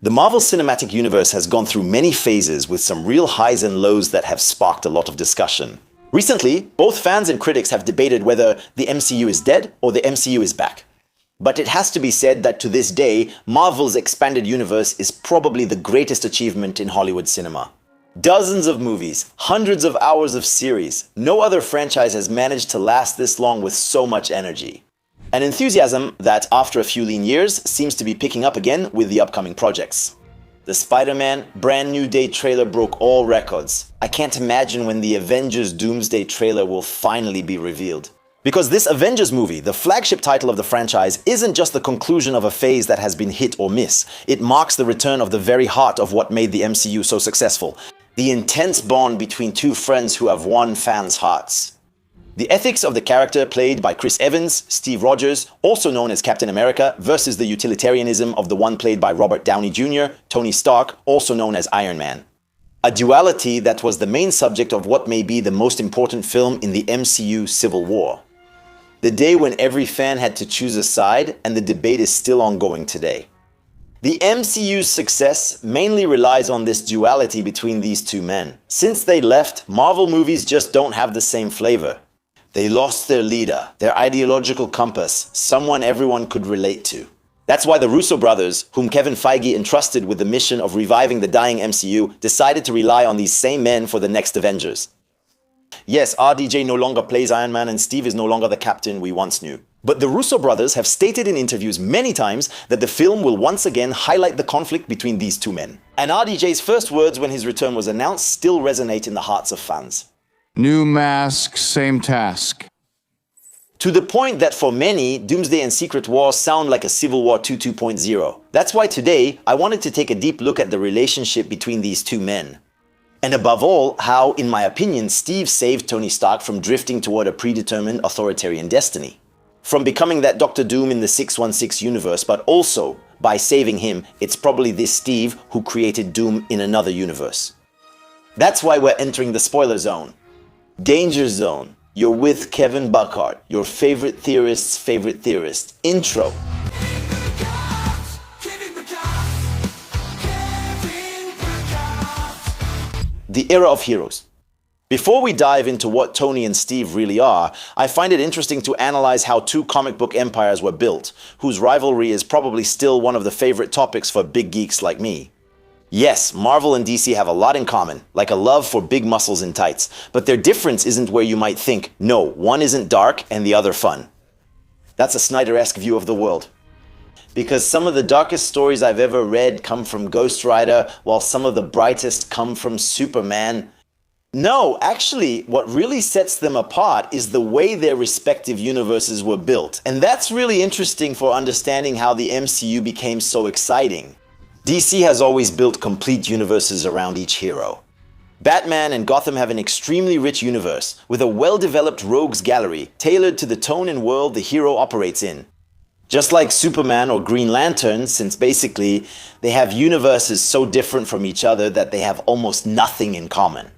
The Marvel Cinematic Universe has gone through many phases with some real highs and lows that have sparked a lot of discussion. Recently, both fans and critics have debated whether the MCU is dead or the MCU is back. But it has to be said that to this day, Marvel's expanded universe is probably the greatest achievement in Hollywood cinema. Dozens of movies, hundreds of hours of series, no other franchise has managed to last this long with so much energy. An enthusiasm that, after a few lean years, seems to be picking up again with the upcoming projects. The Spider-Man Brand New Day trailer broke all records. I can't imagine when the Avengers Doomsday trailer will finally be revealed. Because this Avengers movie, the flagship title of the franchise, isn't just the conclusion of a phase that has been hit or miss. It marks the return of the very heart of what made the MCU so successful. The intense bond between two friends who have won fans' hearts. The ethics of the character played by Chris Evans, Steve Rogers, also known as Captain America, versus the utilitarianism of the one played by Robert Downey Jr., Tony Stark, also known as Iron Man. A duality that was the main subject of what may be the most important film in the MCU Civil War. The day when every fan had to choose a side, and the debate is still ongoing today. The MCU's success mainly relies on this duality between these two men. Since they left, Marvel movies just don't have the same flavor. They lost their leader, their ideological compass, someone everyone could relate to. That's why the Russo brothers, whom Kevin Feige entrusted with the mission of reviving the dying MCU, decided to rely on these same men for the next Avengers. Yes, RDJ no longer plays Iron Man and Steve is no longer the captain we once knew. But the Russo brothers have stated in interviews many times that the film will once again highlight the conflict between these two men. And RDJ's first words when his return was announced still resonate in the hearts of fans. New mask, same task. To the point that for many, Doomsday and Secret Wars sound like a Civil War 2.0. That's why today, I wanted to take a deep look at the relationship between these two men. And above all, how, in my opinion, Steve saved Tony Stark from drifting toward a predetermined authoritarian destiny. From becoming that Dr. Doom in the 616 universe, but also, by saving him, it's probably this Steve who created Doom in another universe. That's why we're entering the spoiler zone. Danger Zone. You're with Kevin Buckhart, your favorite theorist's favorite theorist. Intro. The era of heroes. Before we dive into what Tony and Steve really are, I find it interesting to analyze how two comic book empires were built, whose rivalry is probably still one of the favorite topics for big geeks like me. Yes, Marvel and DC have a lot in common, like a love for big muscles in tights, but their difference isn't where you might think, no, one isn't dark and the other fun. That's a Snyder-esque view of the world. Because some of the darkest stories I've ever read come from Ghost Rider, while some of the brightest come from Superman. No, actually, what really sets them apart is the way their respective universes were built. And that's really interesting for understanding how the MCU became so exciting. DC has always built complete universes around each hero. Batman and Gotham have an extremely rich universe, with a well-developed rogues gallery tailored to the tone and world the hero operates in. Just like Superman or Green Lantern, since basically they have universes so different from each other that they have almost nothing in common.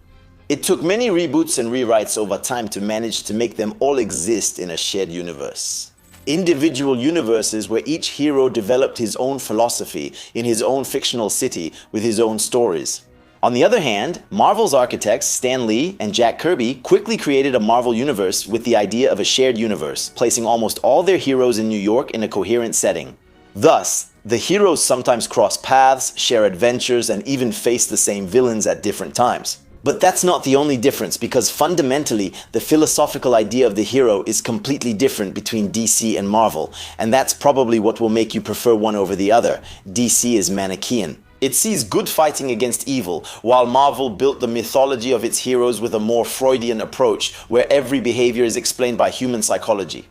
It took many reboots and rewrites over time to manage to make them all exist in a shared universe. Individual universes where each hero developed his own philosophy in his own fictional city with his own stories. On the other hand, Marvel's architects Stan Lee and Jack Kirby quickly created a Marvel universe with the idea of a shared universe, placing almost all their heroes in New York in a coherent setting. Thus, the heroes sometimes cross paths, share adventures, and even face the same villains at different times. But that's not the only difference, because fundamentally, the philosophical idea of the hero is completely different between DC and Marvel, and that's probably what will make you prefer one over the other. DC is Manichaean. It sees good fighting against evil, while Marvel built the mythology of its heroes with a more Freudian approach, where every behavior is explained by human psychology.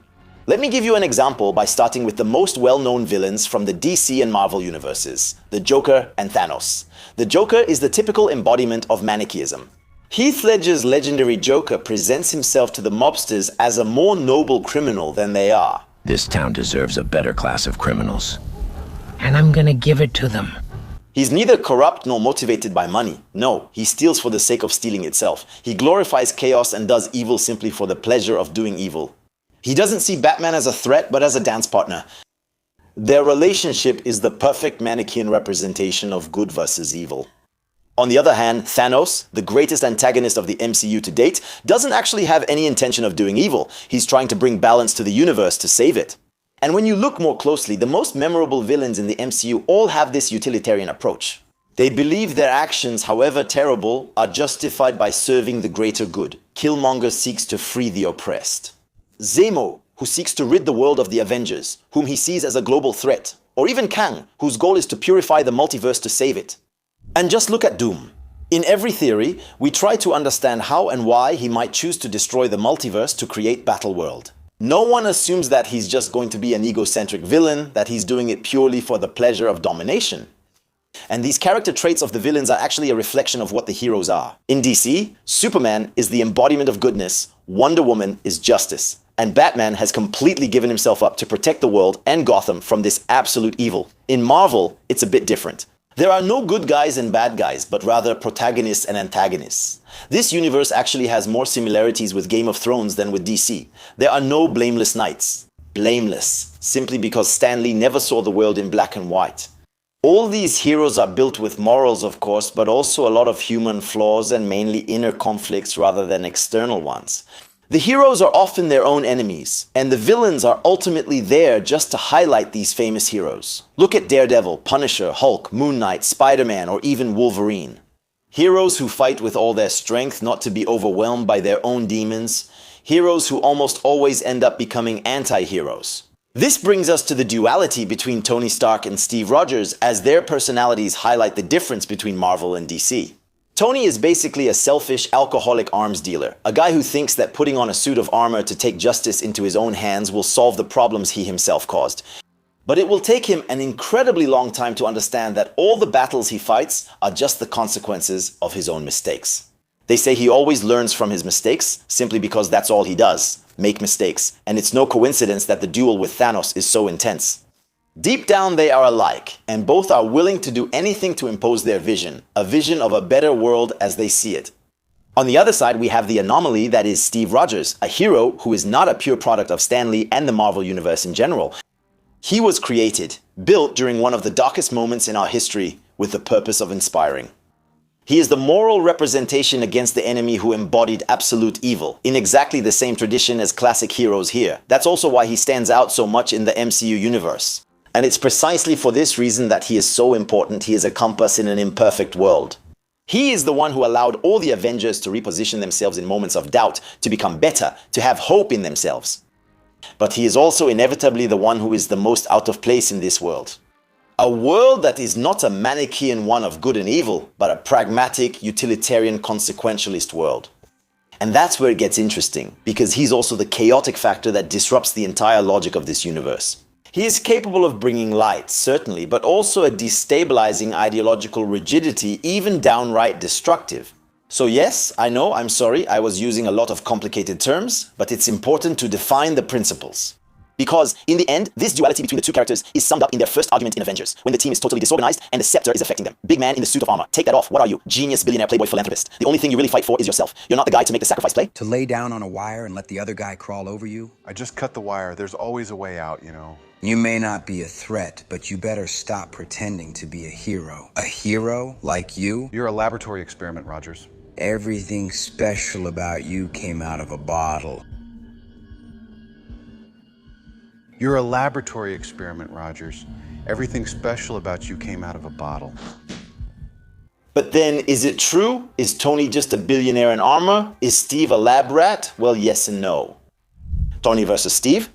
Let me give you an example by starting with the most well-known villains from the DC and Marvel universes, the Joker and Thanos. The Joker is the typical embodiment of Manichaeism. Heath Ledger's legendary Joker presents himself to the mobsters as a more noble criminal than they are. This town deserves a better class of criminals. And I'm gonna give it to them. He's neither corrupt nor motivated by money. No, he steals for the sake of stealing itself. He glorifies chaos and does evil simply for the pleasure of doing evil. He doesn't see Batman as a threat, but as a dance partner. Their relationship is the perfect Manichaean representation of good versus evil. On the other hand, Thanos, the greatest antagonist of the MCU to date, doesn't actually have any intention of doing evil. He's trying to bring balance to the universe to save it. And when you look more closely, the most memorable villains in the MCU all have this utilitarian approach. They believe their actions, however terrible, are justified by serving the greater good. Killmonger seeks to free the oppressed. Zemo, who seeks to rid the world of the Avengers, whom he sees as a global threat. Or even Kang, whose goal is to purify the multiverse to save it. And just look at Doom. In every theory, we try to understand how and why he might choose to destroy the multiverse to create Battleworld. No one assumes that he's just going to be an egocentric villain, that he's doing it purely for the pleasure of domination. And these character traits of the villains are actually a reflection of what the heroes are. In DC, Superman is the embodiment of goodness, Wonder Woman is justice, and Batman has completely given himself up to protect the world and Gotham from this absolute evil. In Marvel, it's a bit different. There are no good guys and bad guys, but rather protagonists and antagonists. This universe actually has more similarities with Game of Thrones than with DC. There are no blameless knights. Blameless, simply because Stan Lee never saw the world in black and white. All these heroes are built with morals, of course, but also a lot of human flaws and mainly inner conflicts rather than external ones. The heroes are often their own enemies, and the villains are ultimately there just to highlight these famous heroes. Look at Daredevil, Punisher, Hulk, Moon Knight, Spider-Man, or even Wolverine. Heroes who fight with all their strength not to be overwhelmed by their own demons. Heroes who almost always end up becoming anti-heroes. This brings us to the duality between Tony Stark and Steve Rogers, as their personalities highlight the difference between Marvel and DC. Tony is basically a selfish, alcoholic arms dealer, a guy who thinks that putting on a suit of armor to take justice into his own hands will solve the problems he himself caused. But it will take him an incredibly long time to understand that all the battles he fights are just the consequences of his own mistakes. They say he always learns from his mistakes, simply because that's all he does, make mistakes, and it's no coincidence that the duel with Thanos is so intense. Deep down they are alike, and both are willing to do anything to impose their vision, a vision of a better world as they see it. On the other side, we have the anomaly that is Steve Rogers, a hero who is not a pure product of Stan Lee and the Marvel Universe in general. He was created, built during one of the darkest moments in our history, with the purpose of inspiring. He is the moral representation against the enemy who embodied absolute evil, in exactly the same tradition as classic heroes here. That's also why he stands out so much in the MCU universe. And it's precisely for this reason that he is so important. He is a compass in an imperfect world. He is the one who allowed all the Avengers to reposition themselves in moments of doubt, to become better, to have hope in themselves. But he is also inevitably the one who is the most out of place in this world. A world that is not a Manichaean one of good and evil, but a pragmatic, utilitarian, consequentialist world. And that's where it gets interesting, because he's also the chaotic factor that disrupts the entire logic of this universe. He is capable of bringing light, certainly, but also a destabilizing ideological rigidity, even downright destructive. So yes, I know, I'm sorry, I was using a lot of complicated terms, but it's important to define the principles. Because, in the end, this duality between the two characters is summed up in their first argument in Avengers, when the team is totally disorganized and the scepter is affecting them. Big man in the suit of armor. Take that off. What are you? Genius, billionaire, playboy, philanthropist. The only thing you really fight for is yourself. You're not the guy to make the sacrifice play. To lay down on a wire and let the other guy crawl over you? I just cut the wire. There's always a way out, you know. You may not be a threat, but you better stop pretending to be a hero. A hero like you? You're a laboratory experiment, Rogers. Everything special about you came out of a bottle. You're a laboratory experiment, Rogers. Everything special about you came out of a bottle. But then, is it true? Is Tony just a billionaire in armor? Is Steve a lab rat? Well, yes and no. Tony versus Steve?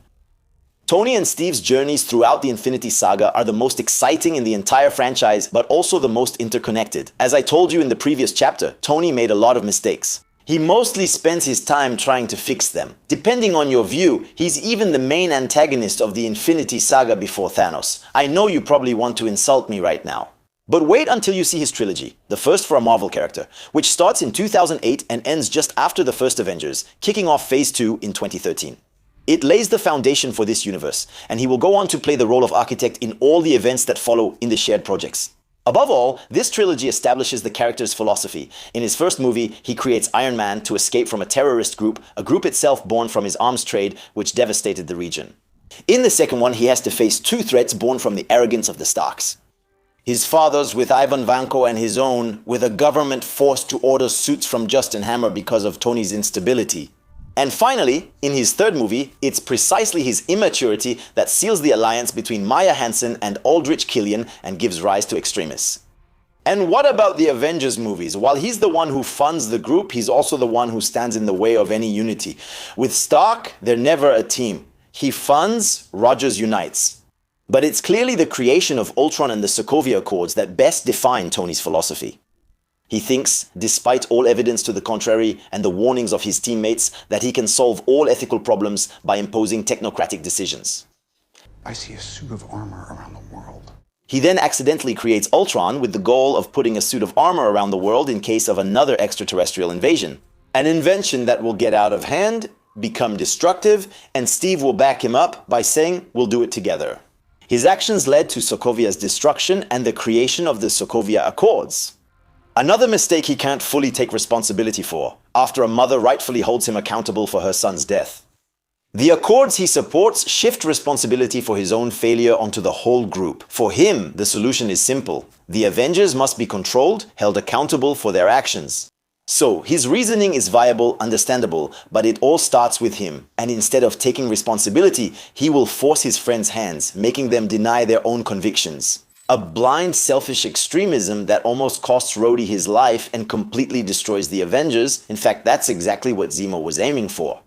Tony and Steve's journeys throughout the Infinity Saga are the most exciting in the entire franchise, but also the most interconnected. As I told you in the previous chapter, Tony made a lot of mistakes. He mostly spends his time trying to fix them. Depending on your view, he's even the main antagonist of the Infinity Saga before Thanos. I know you probably want to insult me right now. But wait until you see his trilogy, the first for a Marvel character, which starts in 2008 and ends just after the first Avengers, kicking off Phase 2 in 2013. It lays the foundation for this universe, and he will go on to play the role of architect in all the events that follow in the shared projects. Above all, this trilogy establishes the character's philosophy. In his first movie, he creates Iron Man to escape from a terrorist group, a group itself born from his arms trade, which devastated the region. In the second one, he has to face two threats born from the arrogance of the Starks. His father's with Ivan Vanko and his own, with a government forced to order suits from Justin Hammer because of Tony's instability. And finally, in his third movie, it's precisely his immaturity that seals the alliance between Maya Hansen and Aldrich Killian and gives rise to Extremis. And what about the Avengers movies? While he's the one who funds the group, he's also the one who stands in the way of any unity. With Stark, they're never a team. He funds, Rogers unites. But it's clearly the creation of Ultron and the Sokovia Accords that best define Tony's philosophy. He thinks, despite all evidence to the contrary and the warnings of his teammates, that he can solve all ethical problems by imposing technocratic decisions. I see a suit of armor around the world. He then accidentally creates Ultron with the goal of putting a suit of armor around the world in case of another extraterrestrial invasion. An invention that will get out of hand, become destructive, and Steve will back him up by saying, "We'll do it together." His actions led to Sokovia's destruction and the creation of the Sokovia Accords. Another mistake he can't fully take responsibility for, after a mother rightfully holds him accountable for her son's death. The Accords he supports shift responsibility for his own failure onto the whole group. For him, the solution is simple. The Avengers must be controlled, held accountable for their actions. So, his reasoning is viable, understandable, but it all starts with him. And instead of taking responsibility, he will force his friends' hands, making them deny their own convictions. A blind, selfish extremism that almost costs Rhodey his life and completely destroys the Avengers. In fact, that's exactly what Zemo was aiming for.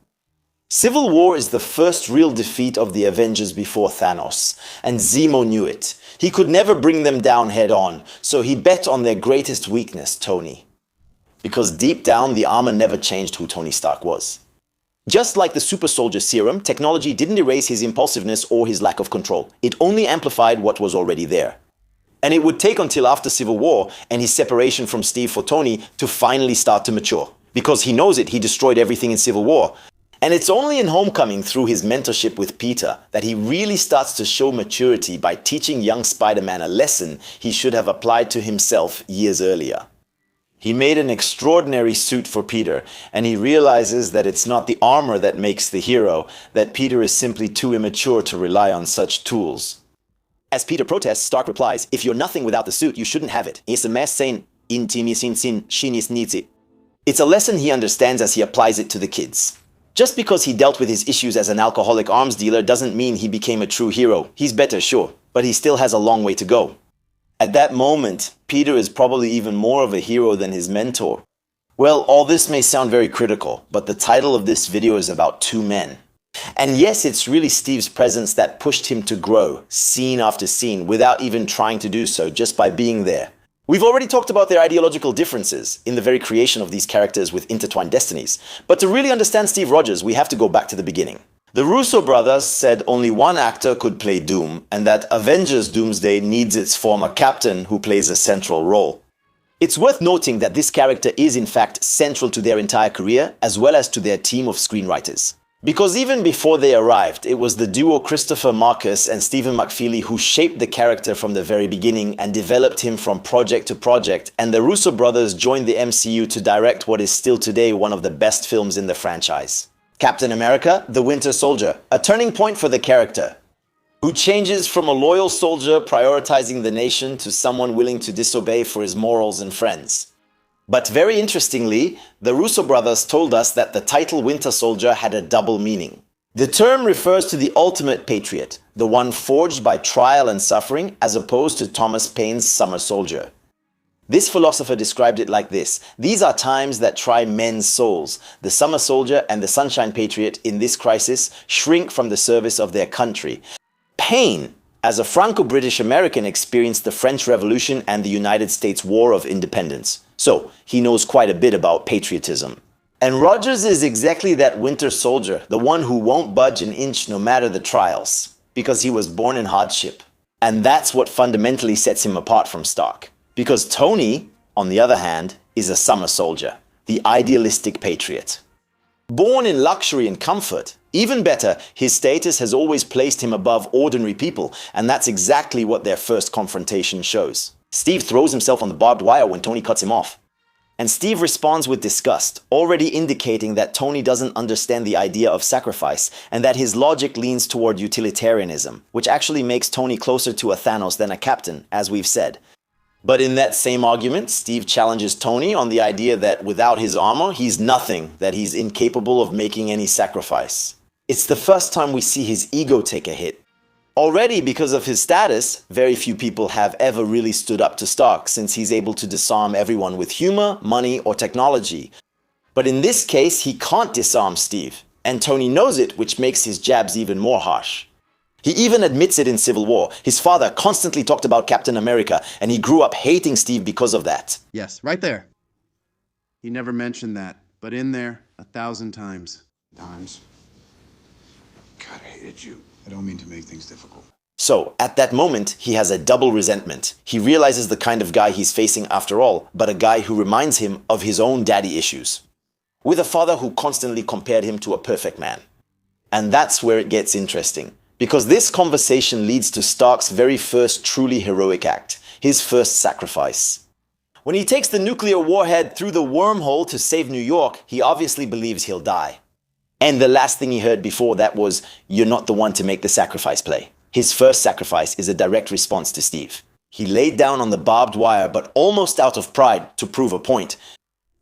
Civil War is the first real defeat of the Avengers before Thanos, and Zemo knew it. He could never bring them down head on, so he bet on their greatest weakness, Tony. Because deep down, the armor never changed who Tony Stark was. Just like the super soldier serum, technology didn't erase his impulsiveness or his lack of control. It only amplified what was already there. And it would take until after Civil War and his separation from Steve for Tony to finally start to mature. Because he knows it, he destroyed everything in Civil War. And it's only in Homecoming, through his mentorship with Peter, that he really starts to show maturity by teaching young Spider-Man a lesson he should have applied to himself years earlier. He made an extraordinary suit for Peter, and he realizes that it's not the armor that makes the hero, that Peter is simply too immature to rely on such tools. As Peter protests, Stark replies, "If you're nothing without the suit, you shouldn't have it. It's a lesson he understands as he applies it to the kids. Just because he dealt with his issues as an alcoholic arms dealer doesn't mean he became a true hero. He's better, sure, but he still has a long way to go." At that moment, Peter is probably even more of a hero than his mentor. Well, all this may sound very critical, but the title of this video is about two men. And yes, it's really Steve's presence that pushed him to grow, scene after scene, without even trying to do so, just by being there. We've already talked about their ideological differences in the very creation of these characters with intertwined destinies. But to really understand Steve Rogers, we have to go back to the beginning. The Russo brothers said only one actor could play Doom, and that Avengers Doomsday needs its former captain who plays a central role. It's worth noting that this character is in fact central to their entire career, as well as to their team of screenwriters. Because even before they arrived, it was the duo Christopher Marcus and Stephen McFeely who shaped the character from the very beginning and developed him from project to project, and the Russo brothers joined the MCU to direct what is still today one of the best films in the franchise. Captain America, the Winter Soldier, a turning point for the character, who changes from a loyal soldier prioritizing the nation to someone willing to disobey for his morals and friends. But very interestingly, the Russo brothers told us that the title Winter Soldier had a double meaning. The term refers to the ultimate patriot, the one forged by trial and suffering, as opposed to Thomas Paine's Summer Soldier. This philosopher described it like this: "These are times that try men's souls. The Summer Soldier and the Sunshine Patriot in this crisis shrink from the service of their country." Paine, as a Franco-British American, experienced the French Revolution and the United States War of Independence. So, he knows quite a bit about patriotism. And Rogers is exactly that Winter Soldier, the one who won't budge an inch no matter the trials, because he was born in hardship. And that's what fundamentally sets him apart from Stark. Because Tony, on the other hand, is a summer soldier, the idealistic patriot. Born in luxury and comfort, even better, his status has always placed him above ordinary people, and that's exactly what their first confrontation shows. Steve throws himself on the barbed wire when Tony cuts him off. And Steve responds with disgust, already indicating that Tony doesn't understand the idea of sacrifice and that his logic leans toward utilitarianism, which actually makes Tony closer to a Thanos than a captain, as we've said. But in that same argument, Steve challenges Tony on the idea that without his armor, he's nothing, that he's incapable of making any sacrifice. It's the first time we see his ego take a hit. Already, because of his status, very few people have ever really stood up to Stark, since he's able to disarm everyone with humor, money, or technology. But in this case, he can't disarm Steve, and Tony knows it, which makes his jabs even more harsh. He even admits it in Civil War. His father constantly talked about Captain America, and he grew up hating Steve because of that. Yes, right there. He never mentioned that, but in there 1,000 times. Times. God, I hated you. I don't mean to make things difficult. So, at that moment, he has a double resentment. He realizes the kind of guy he's facing after all, but a guy who reminds him of his own daddy issues. With a father who constantly compared him to a perfect man. And that's where it gets interesting. Because this conversation leads to Stark's very first truly heroic act, his first sacrifice. When he takes the nuclear warhead through the wormhole to save New York, he obviously believes he'll die. And the last thing he heard before that was, "You're not the one to make the sacrifice play." His first sacrifice is a direct response to Steve. He laid down on the barbed wire, but almost out of pride, to prove a point.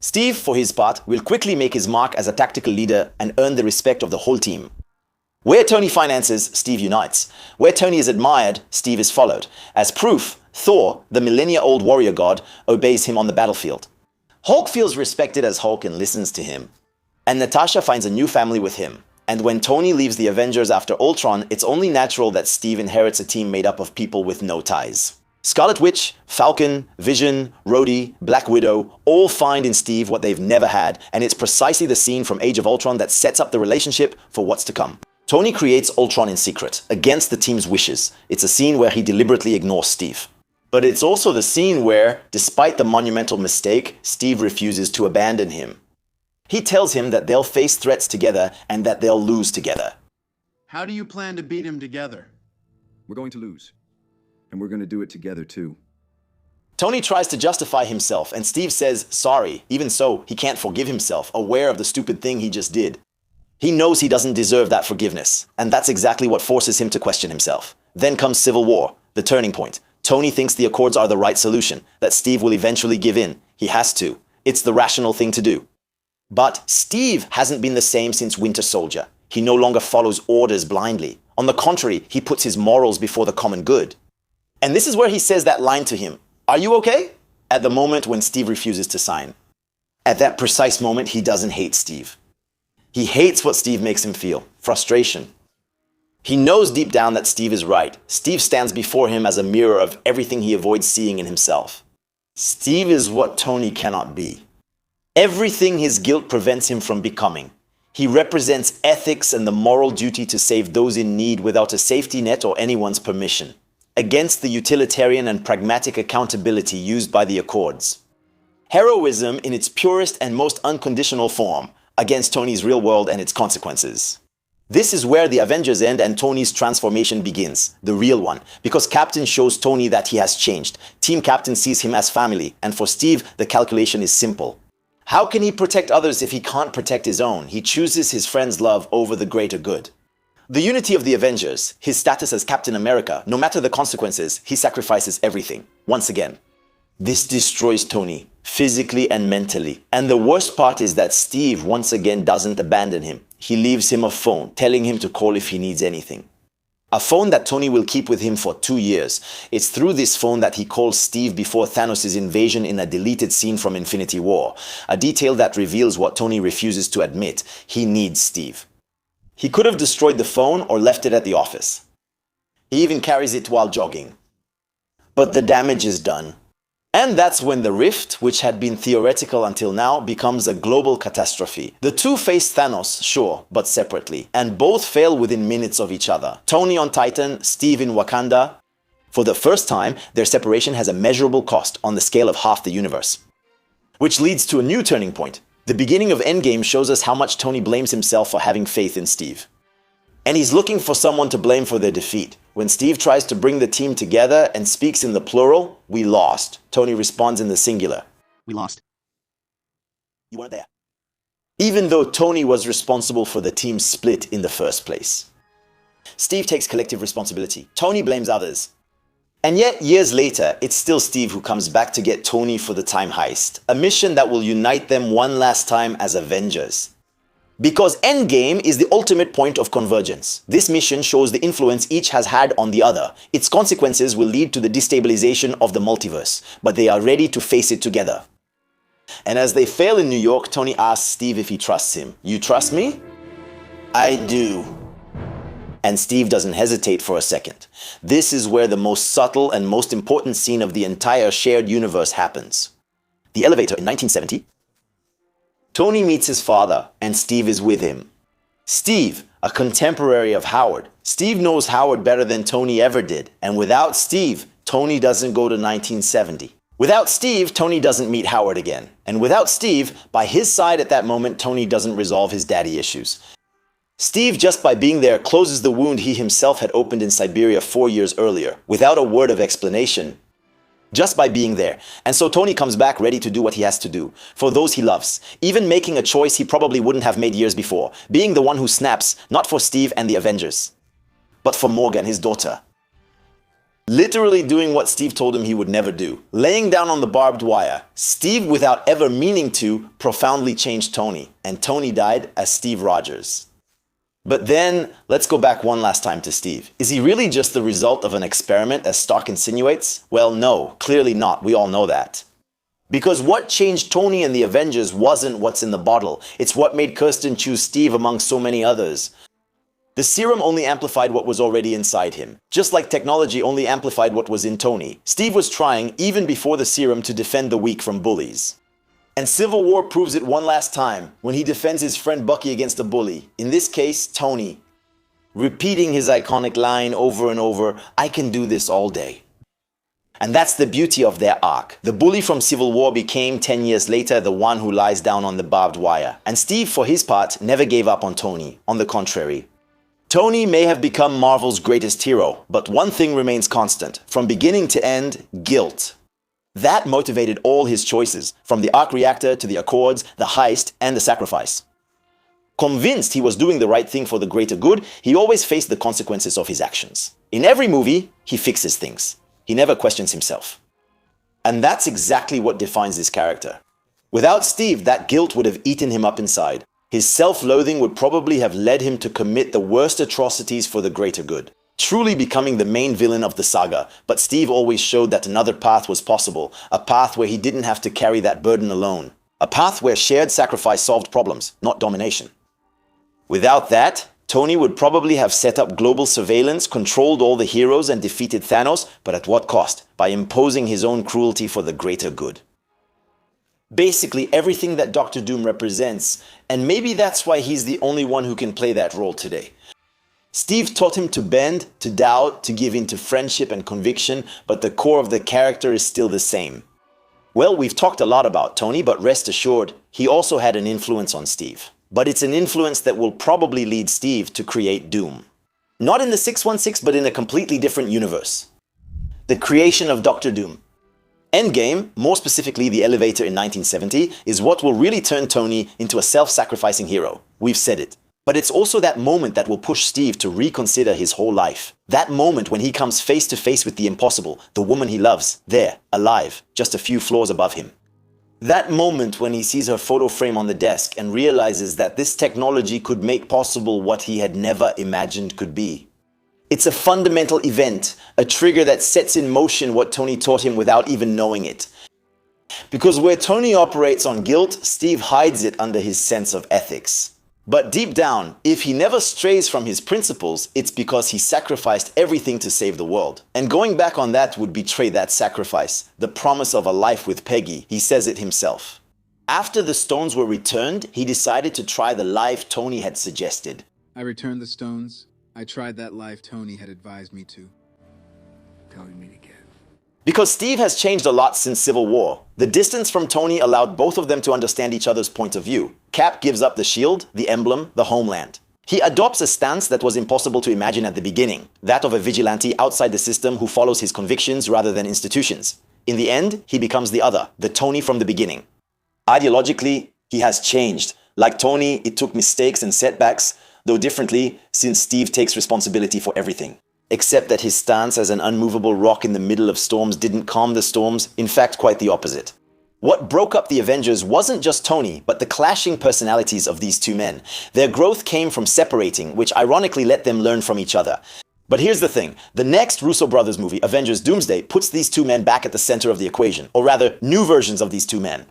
Steve, for his part, will quickly make his mark as a tactical leader and earn the respect of the whole team. Where Tony finances, Steve unites. Where Tony is admired, Steve is followed. As proof, Thor, the millennia-old warrior god, obeys him on the battlefield. Hulk feels respected as Hulk and listens to him. And Natasha finds a new family with him. And when Tony leaves the Avengers after Ultron, it's only natural that Steve inherits a team made up of people with no ties. Scarlet Witch, Falcon, Vision, Rhodey, Black Widow all find in Steve what they've never had, and it's precisely the scene from Age of Ultron that sets up the relationship for what's to come. Tony creates Ultron in secret, against the team's wishes. It's a scene where he deliberately ignores Steve. But it's also the scene where, despite the monumental mistake, Steve refuses to abandon him. He tells him that they'll face threats together and that they'll lose together. How do you plan to beat him together? We're going to lose. And we're going to do it together, too. Tony tries to justify himself, and Steve says sorry. Even so, he can't forgive himself, aware of the stupid thing he just did. He knows he doesn't deserve that forgiveness, and that's exactly what forces him to question himself. Then comes Civil War, the turning point. Tony thinks the Accords are the right solution, that Steve will eventually give in. He has to. It's the rational thing to do. But Steve hasn't been the same since Winter Soldier. He no longer follows orders blindly. On the contrary, he puts his morals before the common good. And this is where he says that line to him, "Are you okay?" At the moment when Steve refuses to sign. At that precise moment, he doesn't hate Steve. He hates what Steve makes him feel, frustration. He knows deep down that Steve is right. Steve stands before him as a mirror of everything he avoids seeing in himself. Steve is what Tony cannot be. Everything his guilt prevents him from becoming. He represents ethics and the moral duty to save those in need without a safety net or anyone's permission, against the utilitarian and pragmatic accountability used by the Accords. Heroism in its purest and most unconditional form, against Tony's real world and its consequences. This is where the Avengers end and Tony's transformation begins, the real one, because Captain shows Tony that he has changed. Team Captain sees him as family, and for Steve, the calculation is simple. How can he protect others if he can't protect his own? He chooses his friend's love over the greater good. The unity of the Avengers, his status as Captain America, no matter the consequences, he sacrifices everything, once again. This destroys Tony, physically and mentally. And the worst part is that Steve once again doesn't abandon him. He leaves him a phone, telling him to call if he needs anything. A phone that Tony will keep with him for 2 years. It's through this phone that he calls Steve before Thanos' invasion in a deleted scene from Infinity War. A detail that reveals what Tony refuses to admit. He needs Steve. He could have destroyed the phone or left it at the office. He even carries it while jogging. But the damage is done. And that's when the rift, which had been theoretical until now, becomes a global catastrophe. The two face Thanos, sure, but separately, and both fail within minutes of each other. Tony on Titan, Steve in Wakanda. For the first time, their separation has a measurable cost on the scale of half the universe. Which leads to a new turning point. The beginning of Endgame shows us how much Tony blames himself for having faith in Steve. And he's looking for someone to blame for their defeat. When Steve tries to bring the team together and speaks in the plural, "We lost," Tony responds in the singular. We lost. You weren't there. Even though Tony was responsible for the team's split in the first place. Steve takes collective responsibility. Tony blames others. And yet, years later, it's still Steve who comes back to get Tony for the time heist, a mission that will unite them one last time as Avengers. Because Endgame is the ultimate point of convergence. This mission shows the influence each has had on the other. Its consequences will lead to the destabilization of the multiverse, but they are ready to face it together. And as they fail in New York, Tony asks Steve if he trusts him. You trust me? I do. And Steve doesn't hesitate for a second. This is where the most subtle and most important scene of the entire shared universe happens. The elevator in 1970. Tony meets his father, and Steve is with him. Steve, a contemporary of Howard. Steve knows Howard better than Tony ever did, and without Steve, Tony doesn't go to 1970. Without Steve, Tony doesn't meet Howard again. And without Steve, by his side at that moment, Tony doesn't resolve his daddy issues. Steve, just by being there, closes the wound he himself had opened in Siberia 4 years earlier, without a word of explanation. Just by being there. And so Tony comes back ready to do what he has to do, for those he loves, even making a choice he probably wouldn't have made years before, being the one who snaps, not for Steve and the Avengers, but for Morgan, his daughter. Literally doing what Steve told him he would never do, laying down on the barbed wire. Steve, without ever meaning to, profoundly changed Tony, and Tony died as Steve Rogers. But then, let's go back one last time to Steve. Is he really just the result of an experiment, as Stark insinuates? Well, no, clearly not. We all know that. Because what changed Tony and the Avengers wasn't what's in the bottle. It's what made Kirsten choose Steve among so many others. The serum only amplified what was already inside him. Just like technology only amplified what was in Tony. Steve was trying, even before the serum, to defend the weak from bullies. And Civil War proves it one last time when he defends his friend Bucky against a bully, in this case, Tony. Repeating his iconic line over and over, I can do this all day. And that's the beauty of their arc. The bully from Civil War became 10 years later the one who lies down on the barbed wire. And Steve, for his part, never gave up on Tony. On the contrary. Tony may have become Marvel's greatest hero, but one thing remains constant. From beginning to end, guilt. That motivated all his choices, from the arc reactor to the Accords, the heist, and the sacrifice. Convinced he was doing the right thing for the greater good, he always faced the consequences of his actions. In every movie, he fixes things. He never questions himself. And that's exactly what defines his character. Without Steve, that guilt would have eaten him up inside. His self-loathing would probably have led him to commit the worst atrocities for the greater good. Truly becoming the main villain of the saga, but Steve always showed that another path was possible, a path where he didn't have to carry that burden alone, a path where shared sacrifice solved problems, not domination. Without that, Tony would probably have set up global surveillance, controlled all the heroes and defeated Thanos, but at what cost? By imposing his own cruelty for the greater good. Basically everything that Dr. Doom represents, and maybe that's why he's the only one who can play that role today. Steve taught him to bend, to doubt, to give in to friendship and conviction, but the core of the character is still the same. Well, we've talked a lot about Tony, but rest assured, he also had an influence on Steve. But it's an influence that will probably lead Steve to create Doom. Not in the 616, but in a completely different universe. The creation of Dr. Doom. Endgame, more specifically the elevator in 1970, is what will really turn Tony into a self-sacrificing hero. We've said it. But it's also that moment that will push Steve to reconsider his whole life. That moment when he comes face to face with the impossible, the woman he loves, there, alive, just a few floors above him. That moment when he sees her photo frame on the desk and realizes that this technology could make possible what he had never imagined could be. It's a fundamental event, a trigger that sets in motion what Tony taught him without even knowing it. Because where Tony operates on guilt, Steve hides it under his sense of ethics. But deep down, if he never strays from his principles, it's because he sacrificed everything to save the world. And going back on that would betray that sacrifice, the promise of a life with Peggy. He says it himself. After the stones were returned, he decided to try the life Tony had suggested. I returned the stones. I tried that life Tony had advised me to. Tell me again. Because Steve has changed a lot since Civil War. The distance from Tony allowed both of them to understand each other's point of view. Cap gives up the shield, the emblem, the homeland. He adopts a stance that was impossible to imagine at the beginning, that of a vigilante outside the system who follows his convictions rather than institutions. In the end, he becomes the other, the Tony from the beginning. Ideologically, He has changed. Like Tony, it took mistakes and setbacks, though differently, since Steve takes responsibility for everything. Except that his stance as an unmovable rock in the middle of storms didn't calm the storms, in fact, quite the opposite. What broke up the Avengers wasn't just Tony, but the clashing personalities of these two men. Their growth came from separating, which ironically let them learn from each other. But here's the thing, the next Russo brothers movie, Avengers Doomsday, puts these two men back at the center of the equation, or rather, new versions of these two men.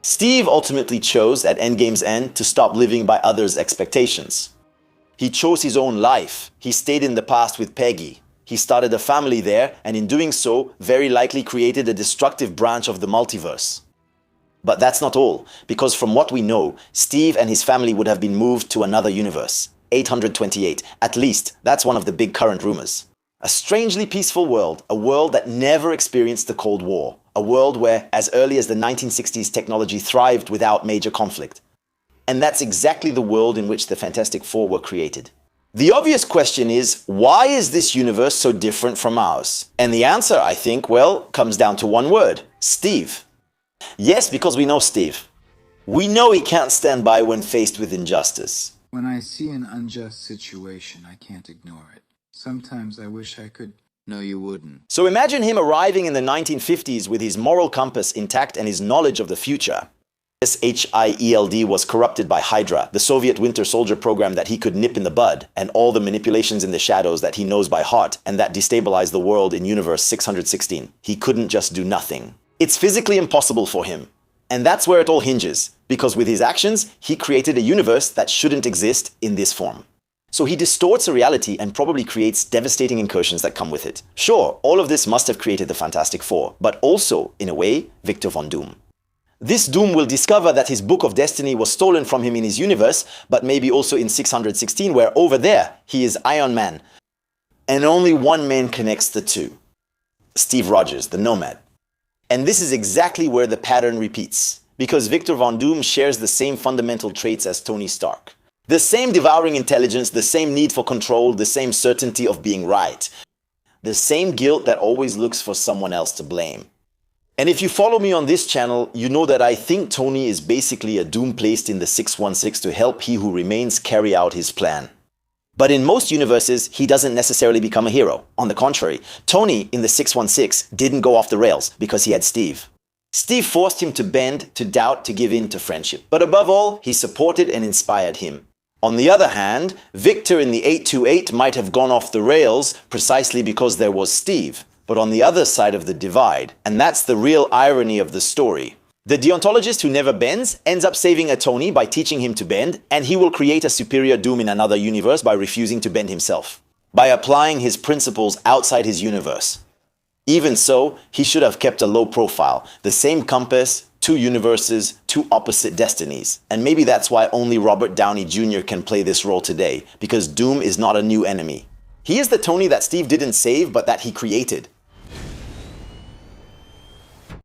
Steve ultimately chose, at Endgame's end, to stop living by others' expectations. He chose his own life. He stayed in the past with Peggy. He started a family there, and in doing so, very likely created a destructive branch of the multiverse. But that's not all, because from what we know, Steve and his family would have been moved to another universe, 828. At least, that's one of the big current rumors. A strangely peaceful world, a world that never experienced the Cold War, a world where, as early as the 1960s, technology thrived without major conflict. And that's exactly the world in which the Fantastic Four were created. The obvious question is, why is this universe so different from ours? And the answer, I think, well, comes down to one word: Steve. Yes, because we know Steve. We know he can't stand by when faced with injustice. When I see an unjust situation, I can't ignore it. Sometimes I wish I could. No, you wouldn't. So imagine him arriving in the 1950s with his moral compass intact and his knowledge of the future. SHIELD was corrupted by Hydra, the Soviet Winter Soldier program that he could nip in the bud, and all the manipulations in the shadows that he knows by heart and that destabilized the world in Universe 616. He couldn't just do nothing. It's physically impossible for him. And that's where it all hinges, because with his actions, he created a universe that shouldn't exist in this form. So he distorts a reality and probably creates devastating incursions that come with it. Sure, all of this must have created the Fantastic Four, but also, in a way, Victor Von Doom. This Doom will discover that his Book of Destiny was stolen from him in his universe, but maybe also in 616, where over there, he is Iron Man. And only one man connects the two: Steve Rogers, the Nomad. And this is exactly where the pattern repeats, because Victor Von Doom shares the same fundamental traits as Tony Stark. The same devouring intelligence, the same need for control, the same certainty of being right. The same guilt that always looks for someone else to blame. And if you follow me on this channel, you know that I think Tony is basically a Doom placed in the 616 to help He Who Remains carry out his plan. But in most universes, he doesn't necessarily become a hero. On the contrary, Tony in the 616 didn't go off the rails because he had Steve. Steve forced him to bend, to doubt, to give in to friendship. But above all, he supported and inspired him. On the other hand, Victor in the 828 might have gone off the rails precisely because there was Steve, but on the other side of the divide. And that's the real irony of the story. The deontologist who never bends ends up saving a Tony by teaching him to bend, and he will create a superior Doom in another universe by refusing to bend himself, by applying his principles outside his universe. Even so, he should have kept a low profile, the same compass, two universes, two opposite destinies. And maybe that's why only Robert Downey Jr. can play this role today, because Doom is not a new enemy. He is the Tony that Steve didn't save, but that he created.